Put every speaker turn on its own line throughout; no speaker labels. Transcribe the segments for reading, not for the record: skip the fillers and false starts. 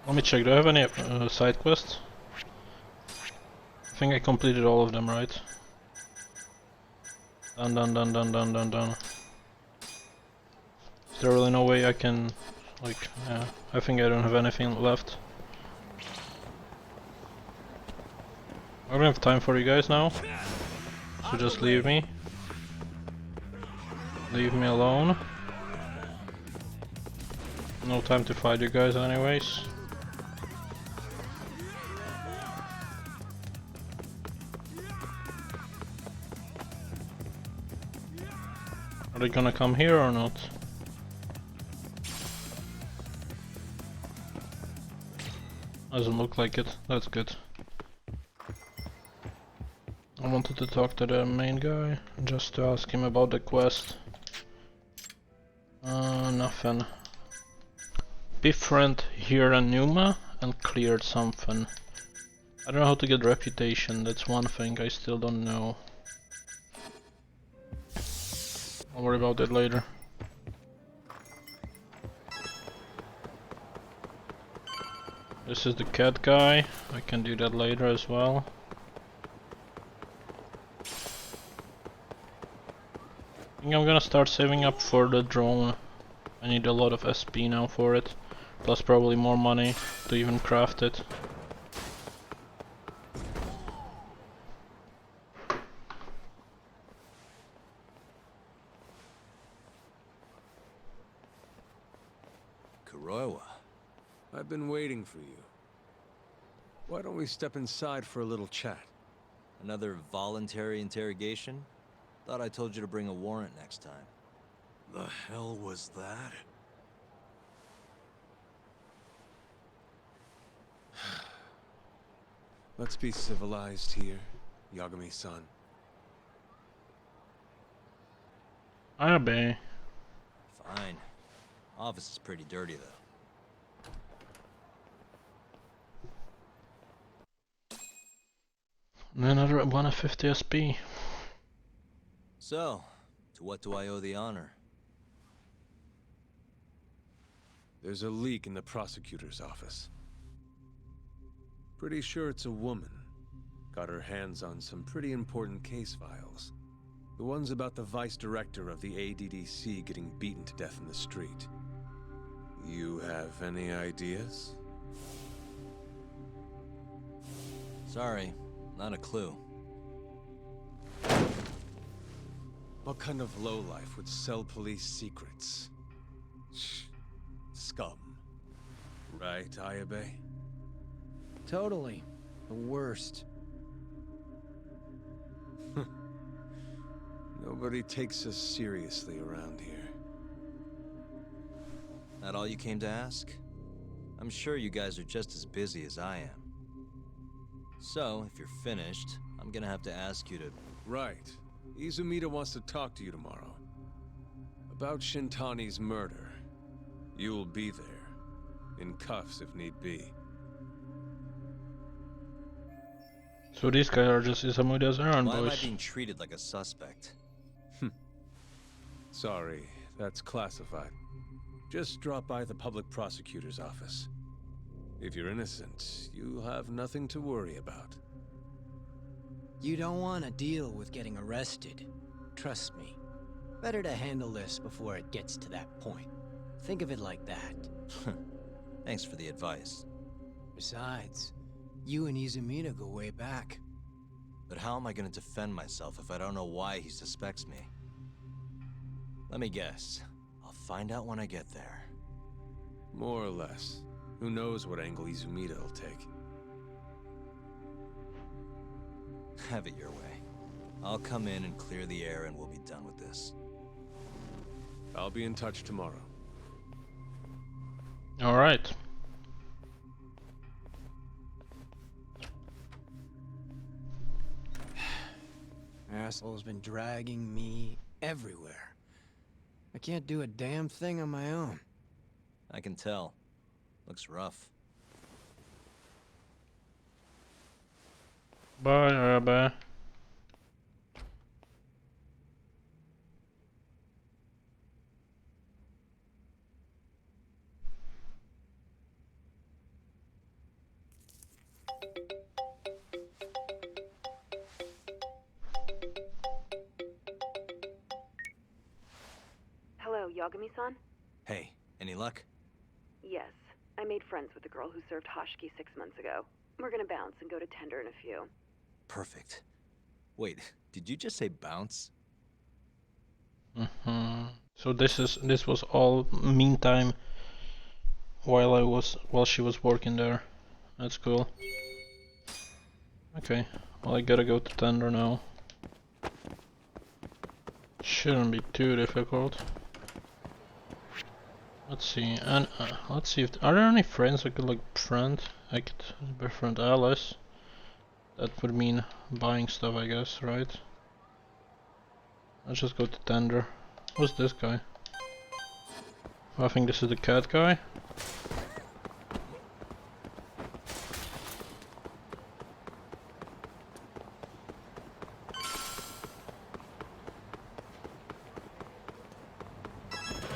Let me check, do I have any side quests? I think I completed all of them, right? Done. Is there really no way I can, like, yeah, I think I don't have anything left. I don't have time for you guys now, so just leave me. Leave me alone. No time to fight you guys anyways. Are they gonna come here or not? Doesn't look like it, that's good. I wanted to talk to the main guy, just to ask him about the quest. Nothing. Befriend Hiranuma and cleared something. I don't know how to get reputation, that's one thing I still don't know. I'll worry about that later. This is the cat guy, I can do that later as well. I think I'm gonna start saving up for the drone. I need a lot of SP now for it, plus probably more money to even craft it.
Kuroiwa, I've been waiting for you. Why don't we step inside for a little chat?
Another voluntary interrogation? Thought I told you to bring a warrant next time.
The hell was that? Let's be civilized here, Yagami-san.
Abe.
Fine. Office is pretty dirty, though.
Another 150 SP.
So, to what do I owe the honor?
There's a leak in the prosecutor's office. Pretty sure it's a woman. Got her hands on some pretty important case files. The ones about the vice director of the ADDC getting beaten to death in the street. You have any ideas?
Sorry, not a clue.
What kind of lowlife would sell police secrets? Shh. Scum. Right, Ayabe?
Totally. The worst.
Nobody takes us seriously around here.
That all you came to ask? I'm sure you guys are just as busy as I am. So, if you're finished, I'm gonna have to ask you to...
Right. Izumida wants to talk to you tomorrow. About Shintani's murder. You'll be there. In cuffs if need be.
So these guys are just Isamuda's errand
Why am I
boys.
being treated like a suspect?
Sorry, that's classified. Just drop by the public prosecutor's office. If you're innocent, you'll have nothing to worry about.
You don't want to deal with getting arrested. Trust me. Better to handle this before it gets to that point. Think of it like that.
Thanks for the advice.
Besides, you and Izumida go way back.
But how am I gonna defend myself if I don't know why he suspects me? Let me guess. I'll find out when I get there.
More or less. Who knows what angle Izumida will take.
Have it your way. I'll come in and clear the air and we'll be done with this.
I'll be in touch tomorrow.
Alright.
Asshole's been dragging me everywhere. I can't do a damn thing on my own.
I can tell. Looks rough.
Bye, Abe.
Yagami-san?
Hey, any luck?
Yes. I made friends with the girl who served Hashiki 6 months ago. We're gonna bounce and go to Tender in a few.
Perfect. Wait, did you just say bounce?
So this was all meantime while she was working there. That's cool. Okay, well I gotta go to Tender now. Shouldn't be too difficult. Let's see, and let's see if are there any friends I could like befriend? I could befriend Alice. That would mean buying stuff, I guess, right? Let's just go to Tender. Who's this guy? I think this is the cat guy.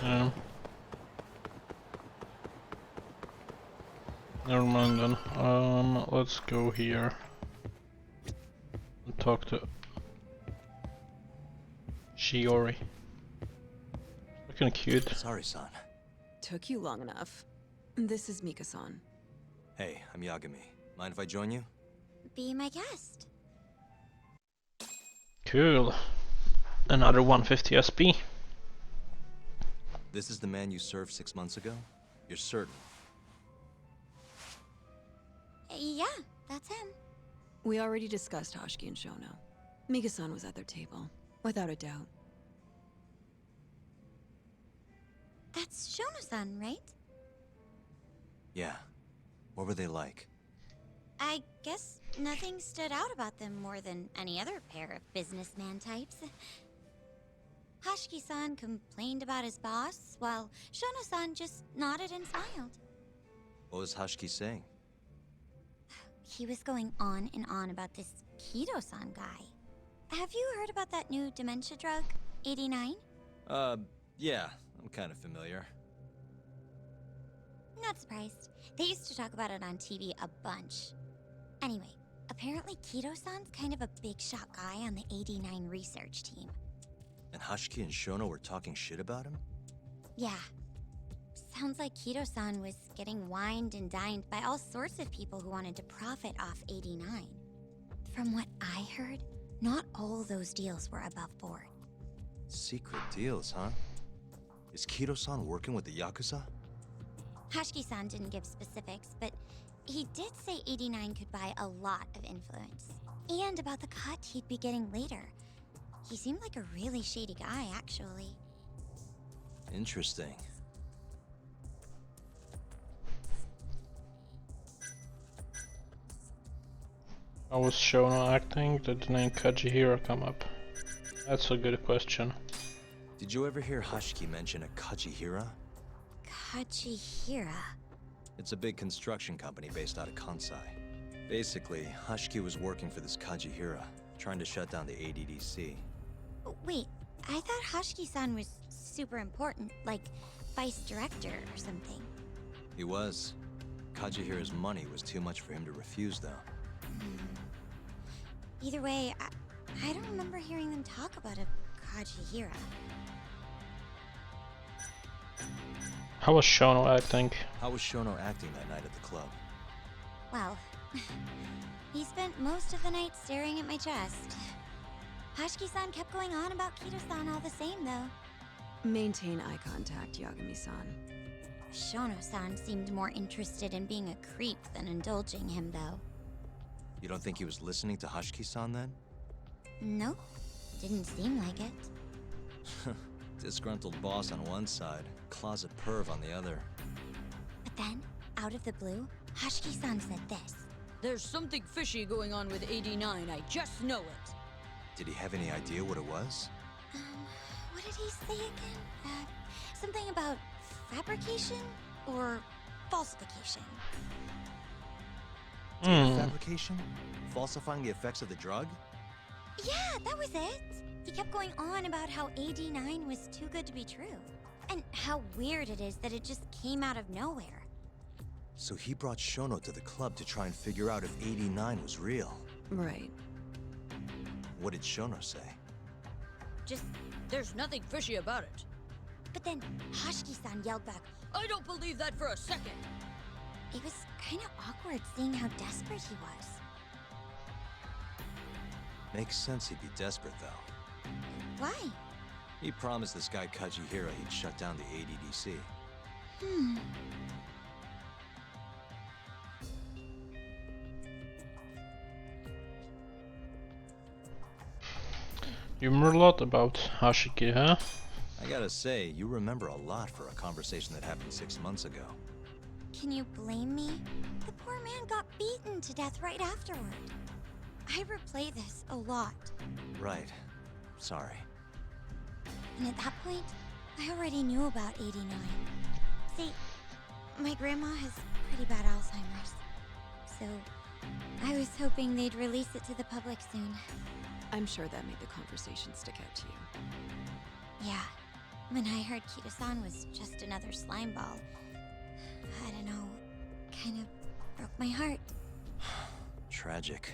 Yeah. Never mind then. Let's go here and talk to Shiori. Looking cute.
Sorry, son.
Took you long enough. This is Mika-san.
Hey, I'm Yagami. Mind if I join you?
Be my guest.
Cool. Another 150 SP.
This is the man you served 6 months ago? You're certain?
Yeah, that's him.
We already discussed Hashiki and Shono. Mika-san was at their table, without a doubt.
That's Shono-san, right?
Yeah. What were they like?
I guess nothing stood out about them more than any other pair of businessman types. Hashiki-san complained about his boss, while Shono-san just nodded and smiled.
What was Hashiki saying?
He was going on and on about this Kido-san guy. Have you heard about that new dementia drug, 89?
Yeah, I'm kind of familiar.
Not surprised. They used to talk about it on TV a bunch. Anyway, apparently Kido-san's kind of a big shot guy on the 89 research team.
And Hashiki and Shono were talking shit about him?
Yeah. Sounds like Kido-san was getting wined and dined by all sorts of people who wanted to profit off 89. From what I heard, not all those deals were above board.
Secret deals, huh? Is Kido-san working with the Yakuza?
Hashiki-san didn't give specifics, but he did say 89 could buy a lot of influence. And about the cut he'd be getting later. He seemed like a really shady guy, actually.
Interesting.
How was Shono acting? Did the name Kajihira come up? That's a good question.
Did you ever hear Hashiki mention a Kajihira?
Kajihira.
It's a big construction company based out of Kansai. Basically, Hashiki was working for this Kajihira, trying to shut down the ADDC.
Wait, I thought Hashiki-san was super important, like vice director or something.
He was. Kajihira's money was too much for him to refuse, though.
Either way, I don't remember hearing them talk about a Kajihira.
How was Shono acting?
How was Shono acting that night at the club?
Well, he spent most of the night staring at my chest. Hashiki-san kept going on about Kido-san all the same, though.
Maintain eye contact, Yagami-san.
Shono-san seemed more interested in being a creep than indulging him, though.
You don't think he was listening to Hashiki-san then?
Nope, didn't seem like it.
Disgruntled boss on one side, closet perv on the other.
But then, out of the blue, Hashiki-san said this.
There's something fishy going on with 89, I just know it.
Did he have any idea what it was?
What did he say again? Something about fabrication or falsification.
Fabrication? Falsifying the effects of the drug?
Yeah, that was it. He kept going on about how 89 was too good to be true. And how weird it is that it just came out of nowhere.
So he brought Shono to the club to try and figure out if 89 was real.
Right.
What did Shono say?
Just, there's nothing fishy about it.
But then Hashiki-san yelled back,
I don't believe that for a second.
it was kind of awkward seeing how desperate he was.
Makes sense he'd be desperate, though.
Why?
He promised this guy Kajihira he'd shut down the ADDC.
You remember a lot about Hashiki, huh?
I gotta say, you remember a lot for a conversation that happened 6 months ago.
Can you blame me? The poor man got beaten to death right afterward. I replay this a lot.
Right. Sorry.
And at that point, I already knew about 89. See, my grandma has pretty bad Alzheimer's. So, I was hoping they'd release it to the public soon.
I'm sure that made the conversation stick out to you.
Yeah. When I heard Kito-san was just another slime ball, I don't know, kind of broke my heart.
Tragic.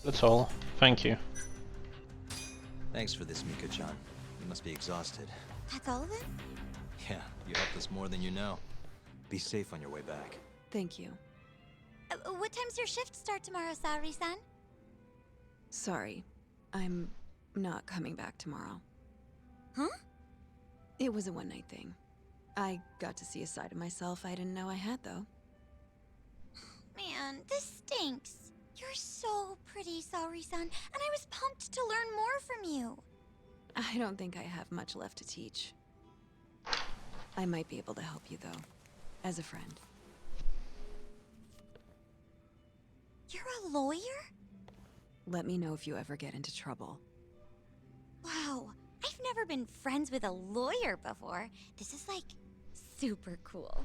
That's all. Thank you.
Thanks for this, Mika-chan. You must be exhausted.
That's all of it?
Yeah, you helped us more than you know. Be safe on your way back.
Thank you.
What time's your shift start tomorrow, Saori-san?
Sorry, I'm not coming back tomorrow.
Huh?
It was a one-night thing. I got to see a side of myself I didn't know I had, though.
Man, this stinks. You're so pretty, Saori-san, and I was pumped to learn more from you.
I don't think I have much left to teach. I might be able to help you, though, as a friend.
You're a lawyer?
Let me know if you ever get into trouble.
Wow, I've never been friends with a lawyer before. This is like super cool.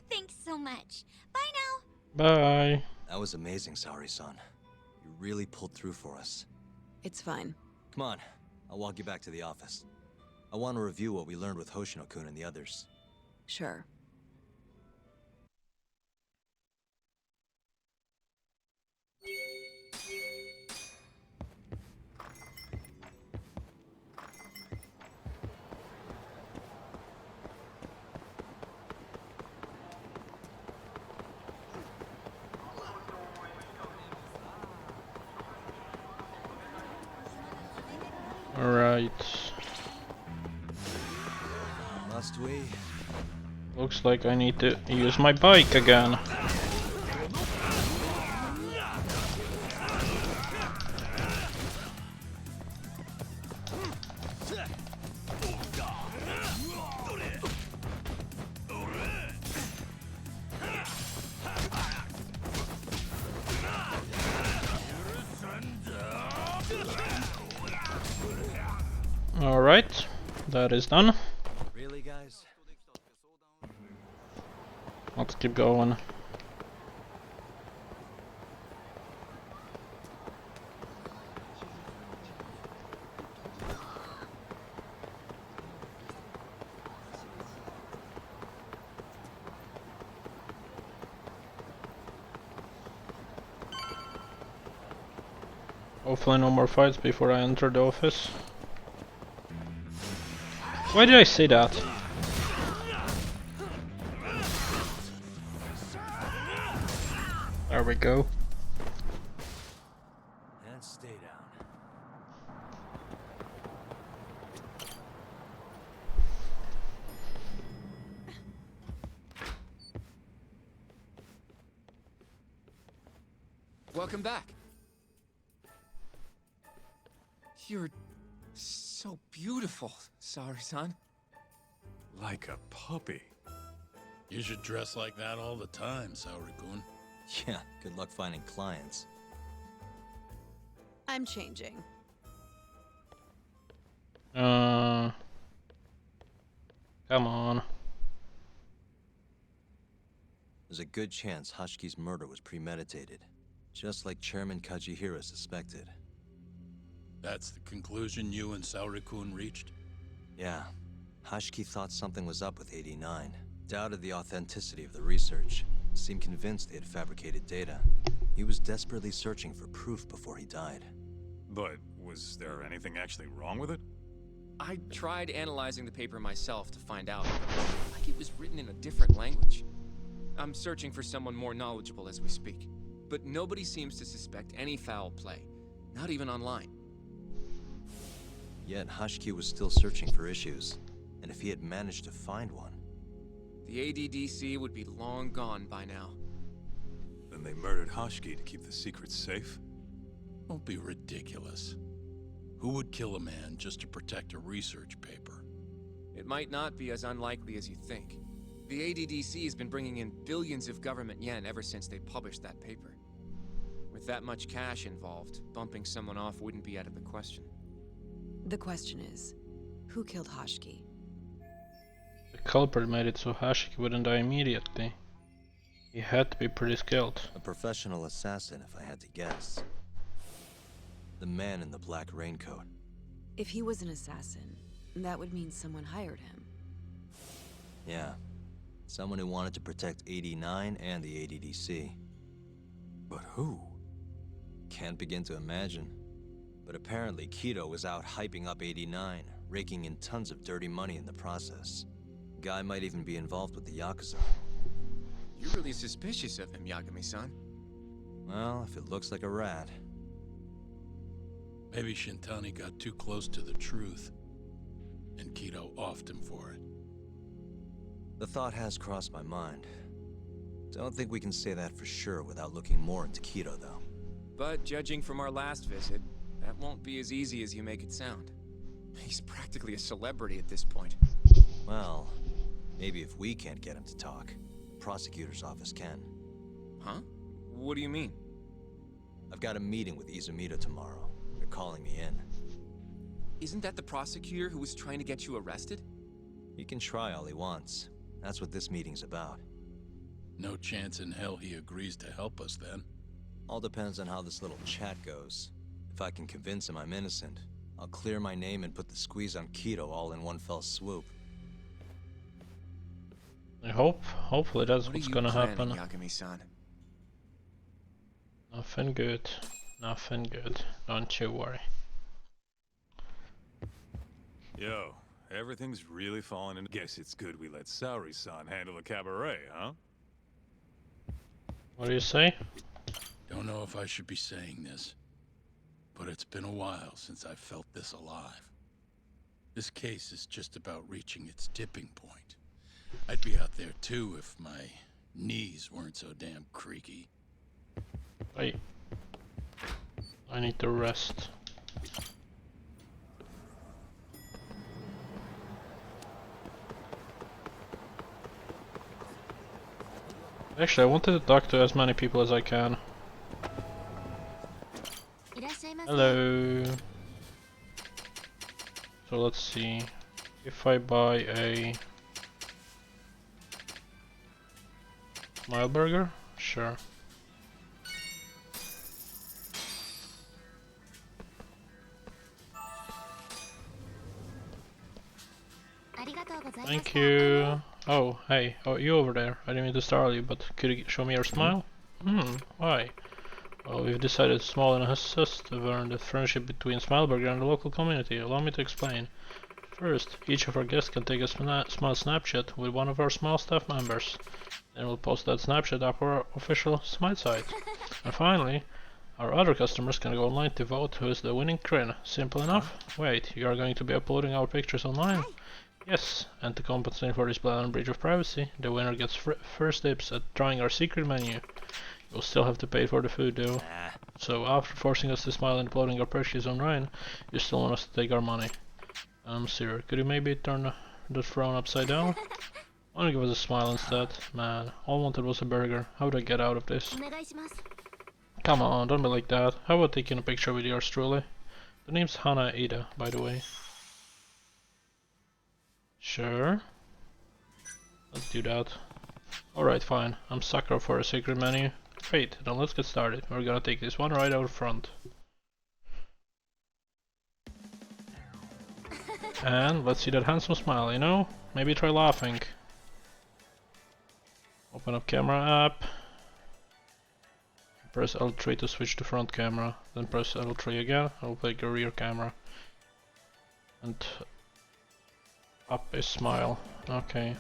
Thanks so much. Bye now.
Bye.
That was amazing, Saori-san. You really pulled through for us.
It's fine.
Come on, I'll walk you back to the office. I want to review what we learned with Hoshino-kun and the others.
Sure.
Alright.
Must we?
Looks like I need to use my bike again. Alright, that is done.
Really, guys?
Let's keep going. Hopefully no more fights before I enter the office. Why did I say that? There we go.
And stay down.
Welcome back. You're so beautiful, Saori-san.
Like a puppy. You should dress like that all the time, Saori-kun.
Yeah, good luck finding clients.
I'm changing.
Come on.
There's a good chance Hashiki's murder was premeditated, just like Chairman Kajihira suspected.
That's the conclusion you and Saori-kun reached?
Yeah. Hashiki thought something was up with 89. Doubted the authenticity of the research. Seemed convinced they had fabricated data. He was desperately searching for proof before he died.
But was there anything actually wrong with it?
I tried analyzing the paper myself to find out, but it looked like it was written in a different language. I'm searching for someone more knowledgeable as we speak, but nobody seems to suspect any foul play, not even online.
Yet Hashki was still searching for issues, and if he had managed to find one...
The ADDC would be long gone by now.
Then they murdered Hashki to keep the secret safe?
Don't be ridiculous. Who would kill a man just to protect a research paper?
It might not be as unlikely as you think. The ADDC has been bringing in billions of government yen ever since they published that paper. With that much cash involved, bumping someone off wouldn't be out of the question.
The question is, who killed Hashki?
The culprit made it so Hashiki wouldn't die immediately. He had to be pretty skilled.
A professional assassin, if I had to guess. The man in the black raincoat.
If he was an assassin, that would mean someone hired him.
Yeah. Someone who wanted to protect 89 and the ADDC.
But who?
Can't begin to imagine. But apparently Kido was out hyping up 89, raking in tons of dirty money in the process. Guy might even be involved with the Yakuza.
You're really suspicious of him, Yagami-san.
Well, if it looks like a rat.
Maybe Shintani got too close to the truth, and Kido offed him for it.
The thought has crossed my mind. Don't think we can say that for sure without looking more into Kido, though.
But judging from our last visit, that won't be as easy as you make it sound. He's practically a celebrity at this point.
Well, maybe if we can't get him to talk, the prosecutor's office can.
Huh? What do you mean?
I've got a meeting with Izumito tomorrow. They're calling me in.
Isn't that the prosecutor who was trying to get you arrested?
He can try all he wants. That's what this meeting's about.
No chance in hell he agrees to help us then.
All depends on how this little chat goes. If I can convince him I'm innocent, I'll clear my name and put the squeeze on Kido all in one fell swoop.
Hopefully that's what's gonna happen.
Yagami-san?
Nothing good. Nothing good. Don't you worry.
Yo, everything's really falling in. Guess it's good we let Saori-san handle the cabaret, huh?
What do you say?
Don't know if I should be saying this, but it's been a while since I felt this alive. This case is just about reaching its tipping point. I'd be out there too if my knees weren't so damn creaky.
Wait. I need to rest. Actually, I wanted to talk to as many people as I can. Hello. So let's see. If I buy a Smile Burger? Sure. Thank you. Oh, hey. Oh, you over there. I didn't mean to startle you, but could you show me your smile? Why? Well, we've decided Small and Assist to earn the friendship between Smileburger and the local community. Allow me to explain. First, each of our guests can take a smile snapshot with one of our Smile staff members. Then we'll post that snapshot up our official Smile site. And finally, our other customers can go online to vote who is the winning Crin. Simple enough? Wait, you are going to be uploading our pictures online? Yes, and to compensate for this blatant breach of privacy, the winner gets first dibs at trying our secret menu. You'll still have to pay for the food though. So after forcing us to smile and uploading our purchase online, you still want us to take our money. Sir, could you maybe turn the throne upside down? Why don't you give us a smile instead? Man, all I wanted was a burger. How would I get out of this? Come on, don't be like that. How about taking a picture with yours truly? The name's Hana Ada, by the way. Sure. Let's do that. Alright, fine. I'm sucker for a secret menu. Great, then let's get started. We're gonna take this one right out front. And let's see that handsome smile, you know? Maybe try laughing. Open up camera app. Press L3 to switch to front camera, then press L3 again, I'll take a rear camera. And up is smile, okay.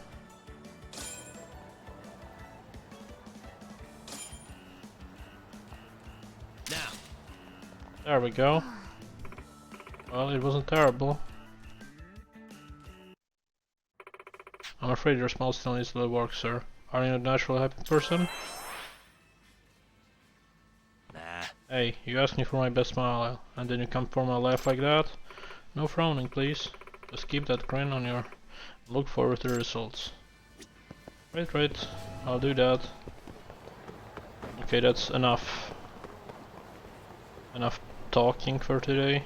Now.
There we go. Well, it wasn't terrible. I'm afraid your smile still needs a little work, sir. Are you a naturally happy person?
Nah.
Hey, you asked me for my best smile, and then you come for my laugh like that? No frowning, please. Just keep that grin on your... Look forward to the results. Right, I'll do that. Okay, that's enough. Enough talking for today.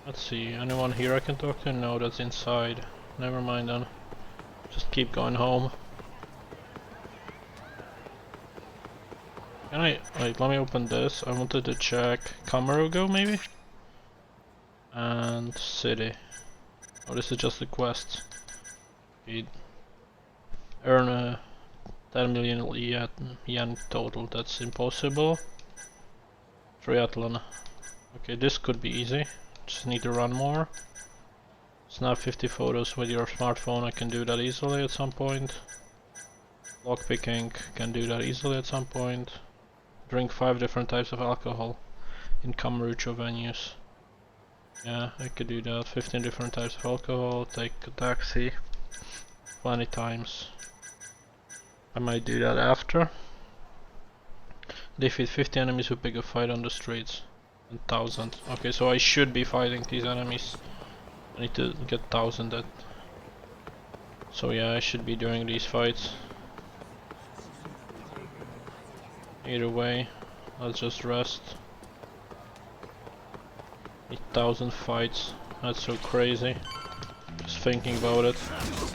Let's see, anyone here I can talk to? No, that's inside. Never mind then. Just keep going home. Can I... Wait, let me open this. I wanted to check Camarugo maybe? And city. Oh, this is just a quest. Okay. Earn 10 million yen total. That's impossible. Triathlon. Okay, this could be easy. Just need to run more. Snap 50 photos with your smartphone. I can do that easily at some point. Lockpicking. Can do that easily at some point. Drink 5 different types of alcohol in Camarucho venues. Yeah, I could do that. 15 different types of alcohol. Take a taxi 20 times. I might do that after. Defeat 50 enemies who pick a fight on the streets. 1000. Okay, so I should be fighting these enemies. I need to get 1000 at. So yeah, I should be doing these fights. Either way, let's just rest. 8,000 fights. That's so crazy. Just thinking about it.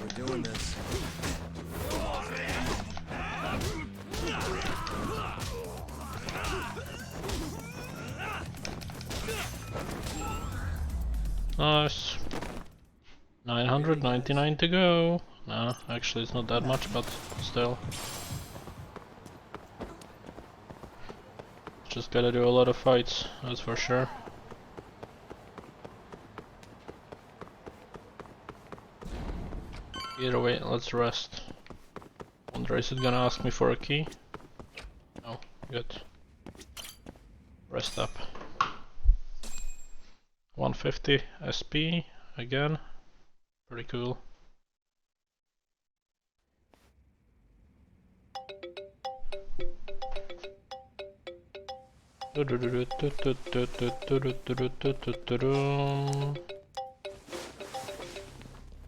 We're doing this.
Nice. 999 to go. No, actually it's not that much, but still. Just gotta do a lot of fights, that's for sure. Either way, let's rest. Wonder, is it gonna ask me for a key? No, good. Rest up. 150 SP again. Pretty cool.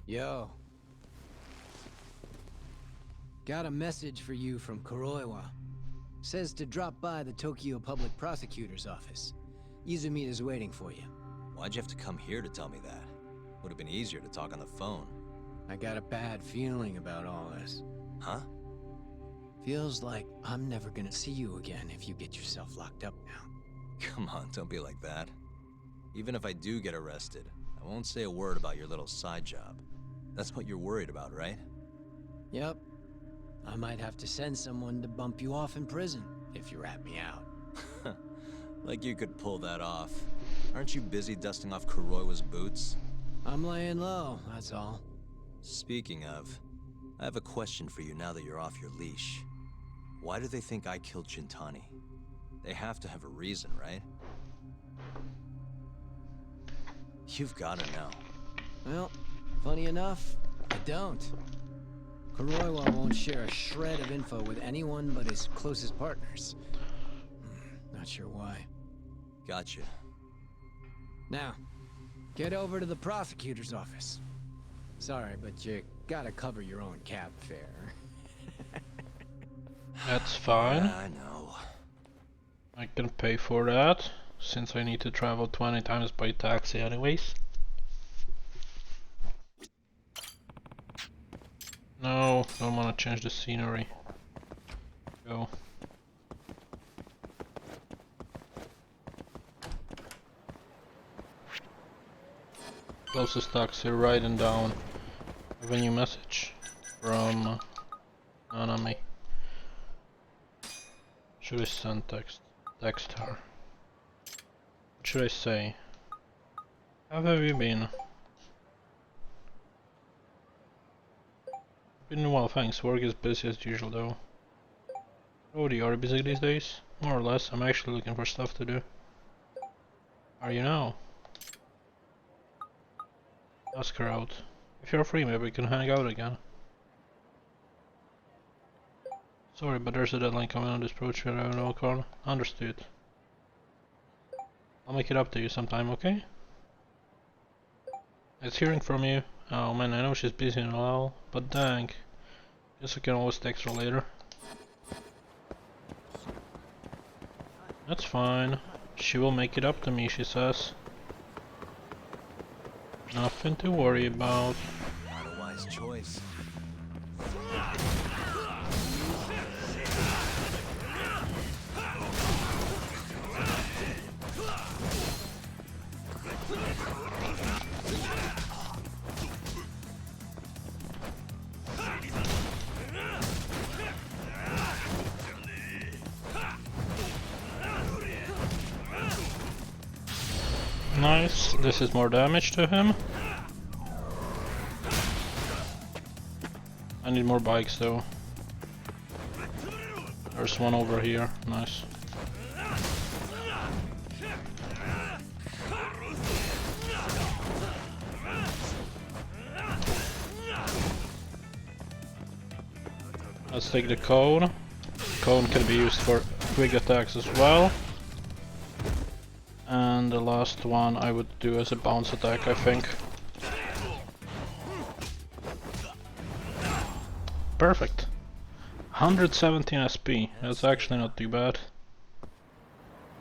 Yo. Got a message for you from Kuroiwa. Says to drop by the Tokyo Public Prosecutor's office. Izumi's waiting for you.
Why'd you have to come here to tell me that? Would have been easier to talk on the phone.
I got a bad feeling about all this.
Huh?
Feels like I'm never gonna see you again if you get yourself locked up now.
Come on, don't be like that. Even if I do get arrested, I won't say a word about your little side job. That's what you're worried about, right?
Yep. I might have to send someone to bump you off in prison if you rat me out.
Like you could pull that off. Aren't you busy dusting off Kuroiwa's boots?
I'm laying low, that's all.
Speaking of, I have a question for you now that you're off your leash. Why do they think I killed Shintani? They have to have a reason, right? You've gotta know.
Well, funny enough, I don't. Kuroiwa won't share a shred of info with anyone but his closest partners. Not sure why.
Gotcha.
Now, get over to the prosecutor's office. Sorry, but you gotta cover your own cab fare.
That's fine.
Yeah, I know.
I can pay for that, since I need to travel 20 times by taxi anyways. No, don't want to change the scenery. Go. Closest taxi, writing down. Have a new message from Nanami. Should I send text her? What should I say? How have you been? Been well, thanks. Work is busy as usual though. Brody, are you busy these days? More or less. I'm actually looking for stuff to do. Are you now? Ask her out. If you're free, maybe we can hang out again. Sorry, but there's a deadline coming on this project. I don't know, Carl. Understood. I'll make it up to you sometime, okay? It's hearing from you. Oh man, I know she's busy and all, but dang. Guess I can always text her later. That's fine. She will make it up to me, she says. Nothing to worry about.
Not a wise choice.
Nice. This is more damage to him. I need more bikes though. There's one over here. Nice. Let's take the cone. Cone can be used for quick attacks as well. And the last one I would do as a bounce attack, I think. Perfect. 117 SP. That's actually not too bad.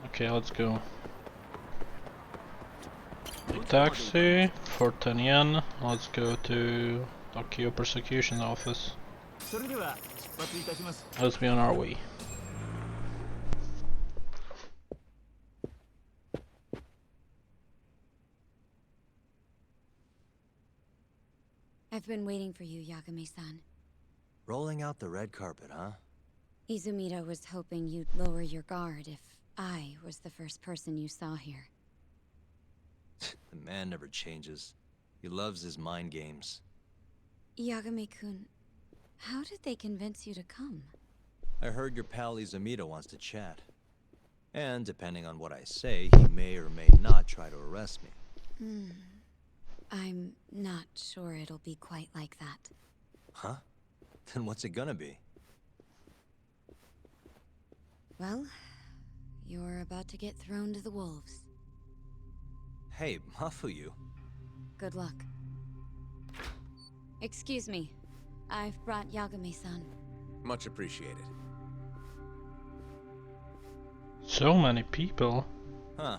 Okay, let's go. Take taxi for 10 yen. Let's go to Tokyo Prosecution Office. Let's be on our way.
I've been waiting for you, Yagami-san.
Rolling out the red carpet, huh?
Izumida was hoping you'd lower your guard if I was the first person you saw here.
The man never changes. He loves his mind games.
Yagami-kun, how did they convince you to come?
I heard your pal Izumida wants to chat. And depending on what I say, he may or may not try to arrest me.
I'm not sure it'll be quite like that.
Huh? Then what's it gonna be?
Well, you're about to get thrown to the wolves.
Hey, Mafuyu.
Good luck. Excuse me. I've brought Yagami-san.
Much appreciated.
So many people.
Huh.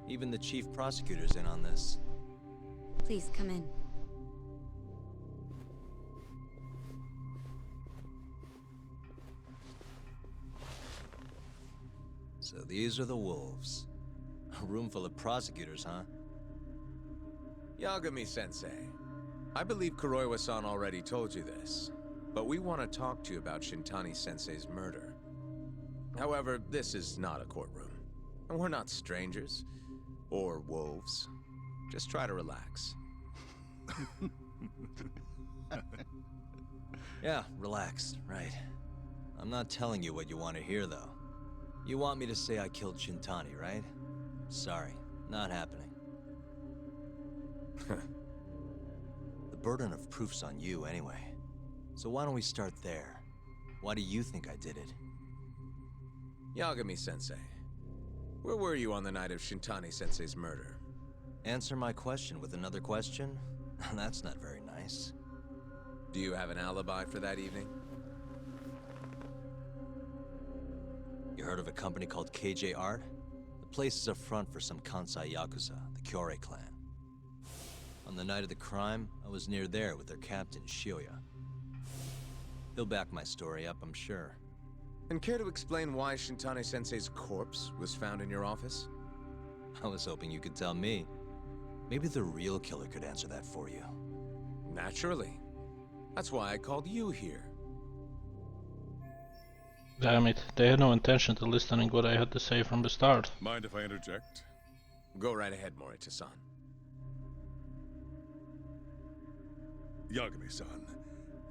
Even the chief prosecutor's in on this.
Please come in.
So these are the wolves. A room full of prosecutors, huh?
Yagami-sensei, I believe Kuroiwa-san already told you this, but we want to talk to you about Shintani-sensei's murder. However, this is not a courtroom, and we're not strangers, or wolves. Just try to relax.
Yeah, relax, right. I'm not telling you what you want to hear, though. You want me to say I killed Shintani, right? Sorry, not happening. The burden of proof's on you, anyway. So why don't we start there? Why do you think I did it?
Yagami-sensei, where were you on the night of Shintani-sensei's murder?
Answer my question with another question? That's not very nice.
Do you have an alibi for that evening?
You heard of a company called KJ Art? The place is a front for some Kansai Yakuza, the Kyorei clan. On the night of the crime, I was near there with their captain, Shioya. He'll back my story up, I'm sure.
And care to explain why Shintani-sensei's corpse was found in your office?
I was hoping you could tell me. Maybe the real killer could answer that for you.
Naturally. That's why I called you here.
Damn it, they had no intention to listening what I had to say from the start.
Mind if I interject?
Go right ahead, Morita-san.
Yagami-san,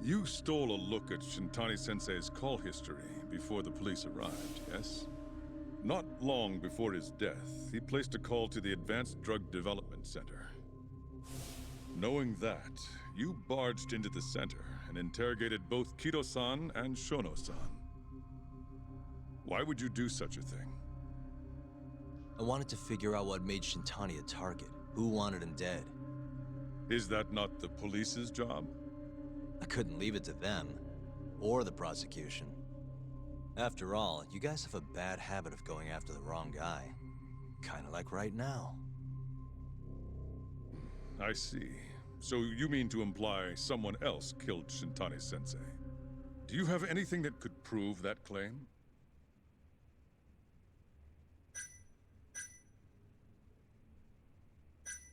you stole a look at Shintani-sensei's call history before the police arrived, yes? Not long before his death, he placed a call to the Advanced Drug Development Center. Knowing that, you barged into the center and interrogated both Kido-san and Shono-san. Why would you do such a thing?
I wanted to figure out what made Shintani a target. Who wanted him dead?
Is that not the police's job?
I couldn't leave it to them. Or the prosecution. After all, you guys have a bad habit of going after the wrong guy. Kinda like right now.
I see. So you mean to imply someone else killed Shintani-sensei? Do you have anything that could prove that claim?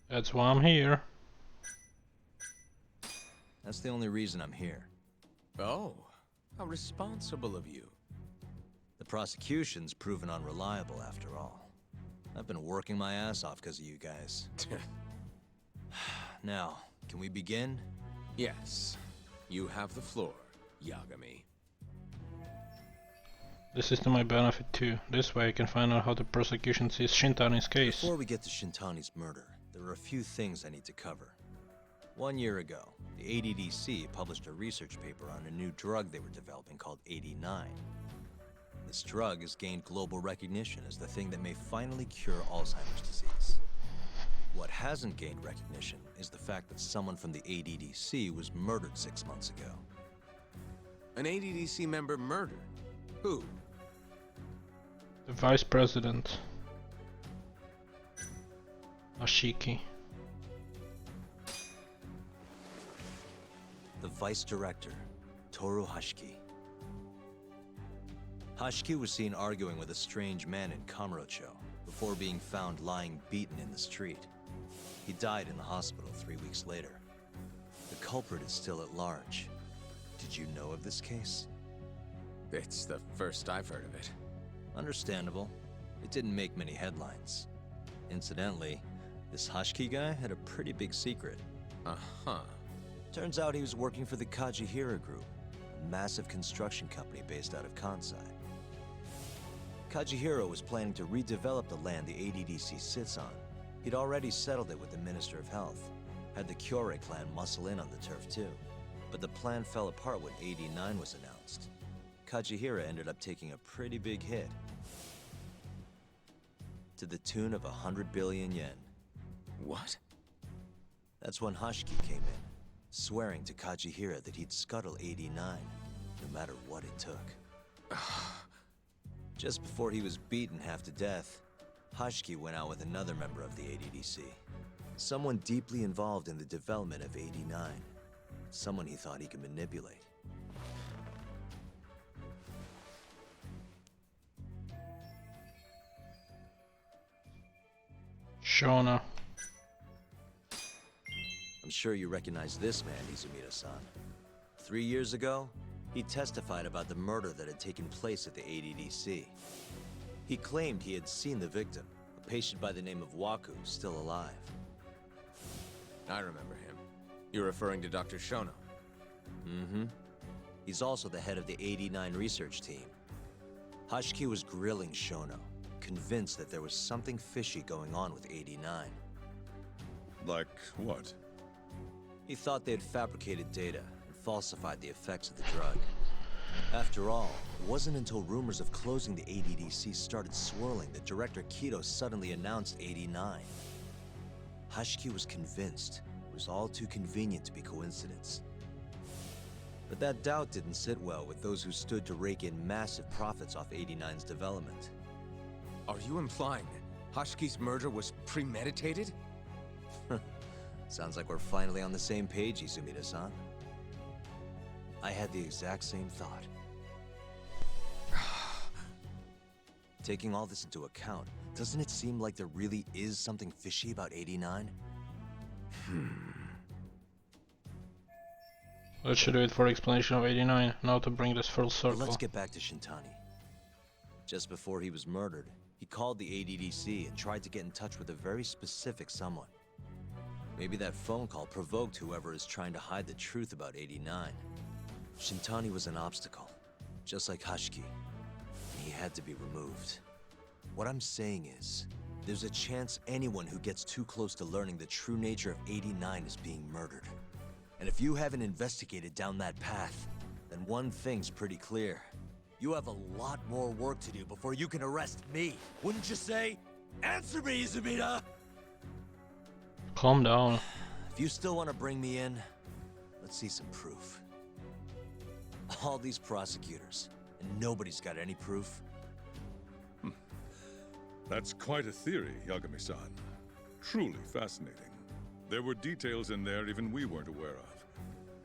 That's why I'm here.
That's the only reason I'm here.
Oh, how responsible of you.
The prosecution's proven unreliable after all. I've been working my ass off because of you guys. Now, can we begin?
Yes. You have the floor, Yagami.
This is to my benefit too. This way I can find out how the prosecution sees Shintani's case.
Before we get to Shintani's murder, there are a few things I need to cover. 1 year ago, the ADDC published a research paper on a new drug they were developing called 89. This drug has gained global recognition as the thing that may finally cure Alzheimer's disease. What hasn't gained recognition is the fact that someone from the ADDC was murdered 6 months ago.
An ADDC member murdered? Who?
The vice president. Ashiki.
The vice director, Toru Hashiki. Hashiki was seen arguing with a strange man in Kamurocho before being found lying beaten in the street. He died in the hospital 3 weeks later. The culprit is still at large. Did you know of this case?
It's the first I've heard of it.
Understandable. It didn't make many headlines. Incidentally, this Hashiki guy had a pretty big secret.
Uh-huh.
Turns out he was working for the Kajihira Group, a massive construction company based out of Kansai. Kajihira was planning to redevelop the land the ADDC sits on. He'd already settled it with the Minister of Health, had the Kyorei clan muscle in on the turf too. But the plan fell apart when 89 was announced. Kajihira ended up taking a pretty big hit, to the tune of 100 billion yen.
What?
That's when Hashiki came in, swearing to Kajihira that he'd scuttle 89, no matter what it took. Just before he was beaten half to death, Hashiki went out with another member of the ADDC. Someone deeply involved in the development of 89. Someone he thought he could manipulate.
Shona.
I'm sure you recognize this man, Izumida-san. 3 years ago, he testified about the murder that had taken place at the ADDC. He claimed he had seen the victim, a patient by the name of Waku, still alive.
I remember him. You're referring to Dr. Shono?
Mm-hmm. He's also the head of the 89 research team. Hashiki was grilling Shono, convinced that there was something fishy going on with 89.
Like what?
He thought they had fabricated data and falsified the effects of the drug. After all, it wasn't until rumors of closing the ADDC started swirling that Director Kido suddenly announced 89. Hashiki was convinced it was all too convenient to be coincidence. But that doubt didn't sit well with those who stood to rake in massive profits off 89's development.
Are you implying that Hashiki's murder was premeditated?
Sounds like we're finally on the same page, Izumida-san. I had the exact same thought. Taking all this into account, doesn't it seem like there really is something fishy about 89?
Let's do it for explanation of 89, now to bring this full circle.
Let's get back to Shintani. Just before he was murdered, he called the ADDC and tried to get in touch with a very specific someone. Maybe that phone call provoked whoever is trying to hide the truth about 89. Shintani was an obstacle, just like Hashiki. He had to be removed. What I'm saying is, there's a chance anyone who gets too close to learning the true nature of 89 is being murdered. And if you haven't investigated down that path, then one thing's pretty clear. You have a lot more work to do before you can arrest me. Wouldn't you say? Answer me, Izumida!
Calm down.
If you still want to bring me in, let's see some proof. All these prosecutors, and nobody's got any proof.
That's quite a theory, Yagami-san. Truly fascinating. There were details in there even we weren't aware of.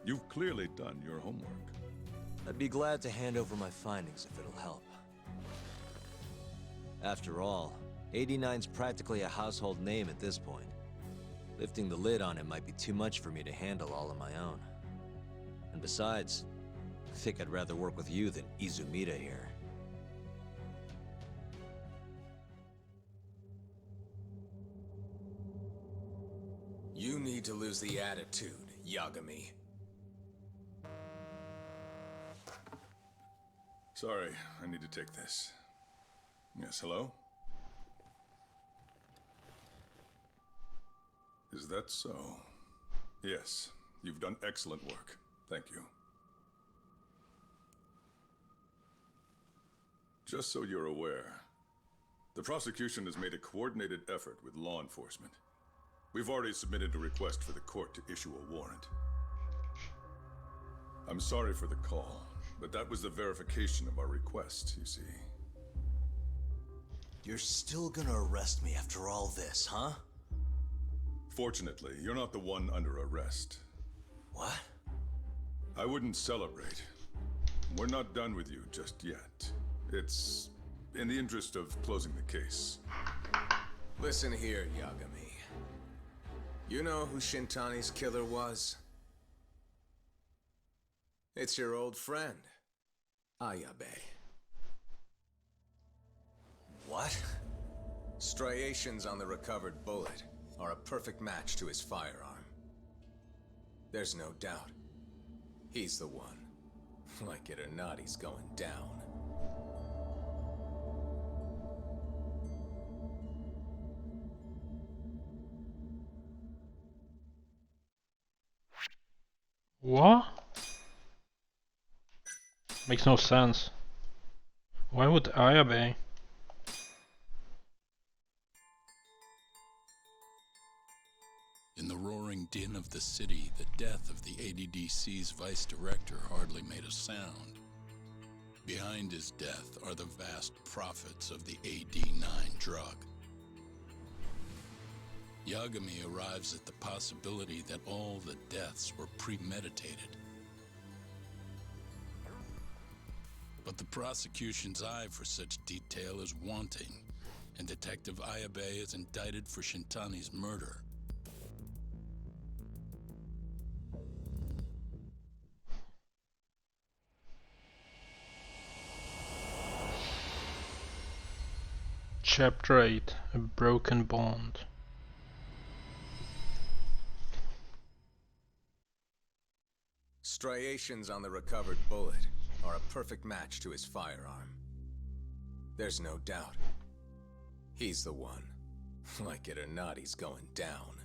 You've clearly done your homework.
I'd be glad to hand over my findings if it'll help. After all, 89's practically a household name at this point. Lifting the lid on it might be too much for me to handle all on my own. And besides, I think I'd rather work with you than Izumida here.
You need to lose the attitude, Yagami.
Sorry, I need to take this. Yes, hello? Is that so? Yes, you've done excellent work. Thank you. Just so you're aware, the prosecution has made a coordinated effort with law enforcement. We've already submitted a request for the court to issue a warrant. I'm sorry for the call, but that was the verification of our request, you see.
You're still gonna arrest me after all this, huh?
Fortunately, you're not the one under arrest.
What?
I wouldn't celebrate. We're not done with you just yet. It's in the interest of closing the case.
Listen here, Yagami. You know who Shintani's killer was? It's your old friend, Ayabe.
What?
Striations on the recovered bullet are a perfect match to his firearm. There's no doubt. He's the one. Like it or not, he's going down.
What? Makes no sense. Why would Ayabe?
In the roaring din of the city, the death of the ADDC's vice director hardly made a sound. Behind his death are the vast profits of the AD9 drug. Yagami arrives at the possibility that all the deaths were premeditated. But the prosecution's eye for such detail is wanting, and Detective Ayabe is indicted for Shintani's murder.
Chapter 8: A Broken Bond.
Striations on the recovered bullet are a perfect match to his firearm. There's no doubt. He's the one. Like it or not, he's going down.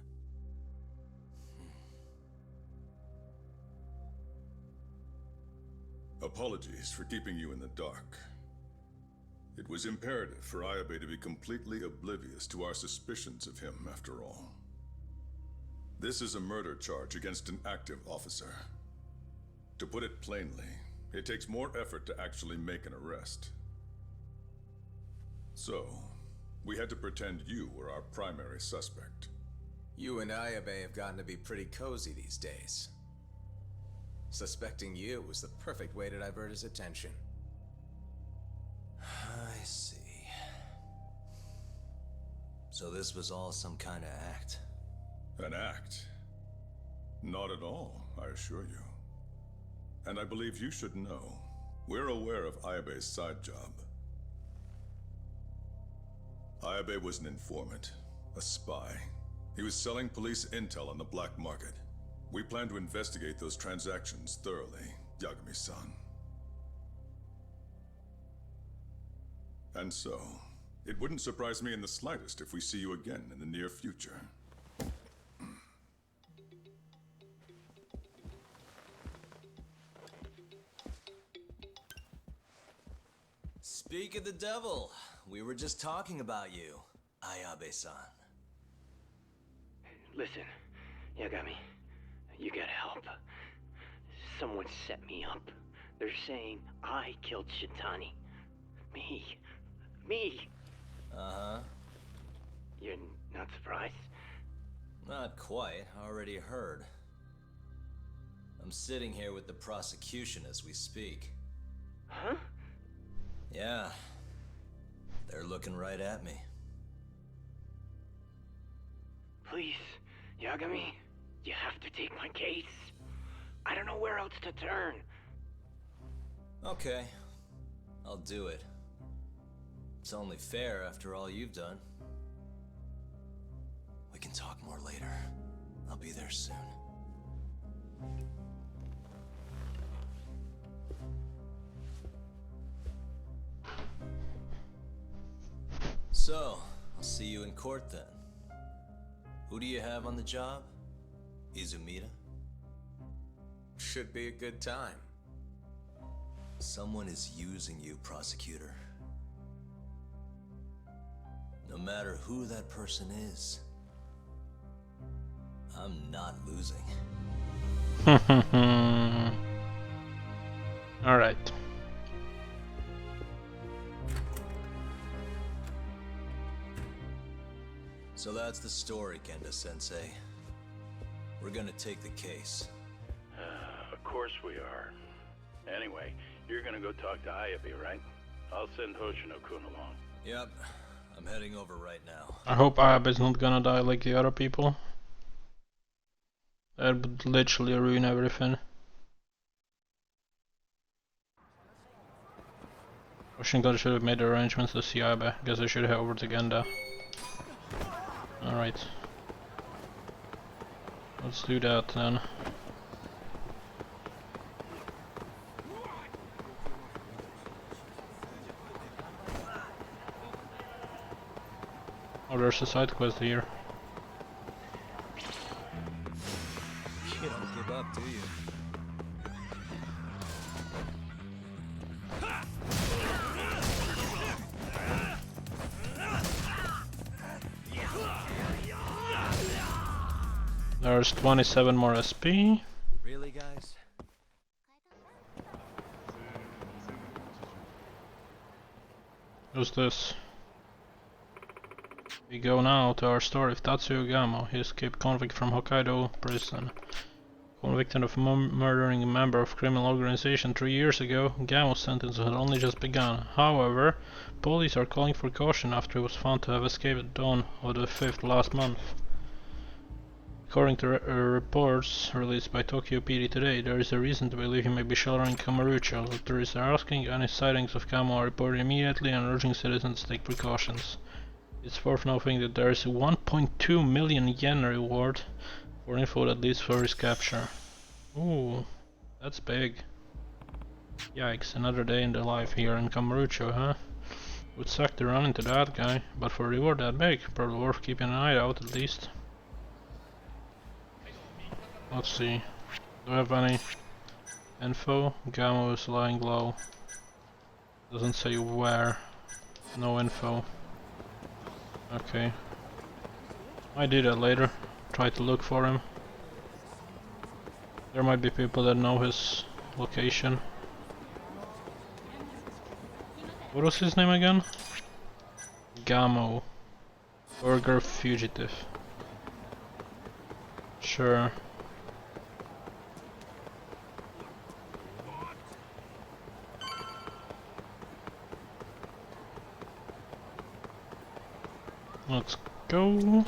Apologies for keeping you in the dark. It was imperative for Ayabe to be completely oblivious to our suspicions of him, after all. This is a murder charge against an active officer. To put it plainly, it takes more effort to actually make an arrest. So, we had to pretend you were our primary suspect.
You and Ayabe have gotten to be pretty cozy these days. Suspecting you was the perfect way to divert his attention.
I see. So this was all some kind of act?
An act? Not at all, I assure you. And I believe you should know, we're aware of Ayabe's side job. Ayabe was an informant, a spy. He was selling police intel on the black market. We plan to investigate those transactions thoroughly, Yagami-san. And so, it wouldn't surprise me in the slightest if we see you again in the near future.
Speak of the devil, we were just talking about you, Ayabe-san.
Listen, Yagami, you gotta help. Someone set me up. They're saying I killed Shintani. Me.
Uh-huh.
You're not surprised?
Not quite, already heard. I'm sitting here with the prosecution as we speak.
Huh?
Yeah. They're looking right at me.
Please, Yagami, you have to take my case. I don't know where else to turn.
Okay. I'll do it. It's only fair after all you've done. We can talk more later. I'll be there soon. So, I'll see you in court then. Who do you have on the job? Izumida?
Should be a good time.
Someone is using you, prosecutor. No matter who that person is, I'm not losing.
Alright.
So that's the story, Kenda-sensei. We're gonna take the case.
Of course we are. Anyway, you're gonna go talk to Ayabe, right? I'll send Hoshino-kun along.
Yep, I'm heading over right now.
I hope Ayabe's not gonna die like the other people. That would literally ruin everything. Washington should have made arrangements to see Ayabe. Guess I should head over to Genda. Alright. Let's do that then. Oh, there's a side quest here.
You don't give up, do you?
There's 27 more SP.
Really, guys?
Who's this? We go now to our story of Tatsuo Gamo. He escaped convict from Hokkaido prison. Convicted of murdering a member of criminal organization 3 years ago, Gamo's sentence had only just begun. However, police are calling for caution after he was found to have escaped at dawn of the 5th last month. According to reports released by Tokyo PD today, there is a reason to believe he may be sheltering Kamurocho. Authorities are asking any sightings of Gamo are reported immediately and urging citizens to take precautions. It's worth noting that there is a 1.2 million yen reward for info that leads for his capture. Ooh, that's big. Yikes, another day in the life here in Kamurocho, huh? Would suck to run into that guy, but for a reward that big, probably worth keeping an eye out at least. Let's see. Do I have any info? Gamo is lying low. Doesn't say where. No info. Okay. Might do that later. Try to look for him. There might be people that know his location. What was his name again? Gamo. Burger Fugitive. Sure. Let's go.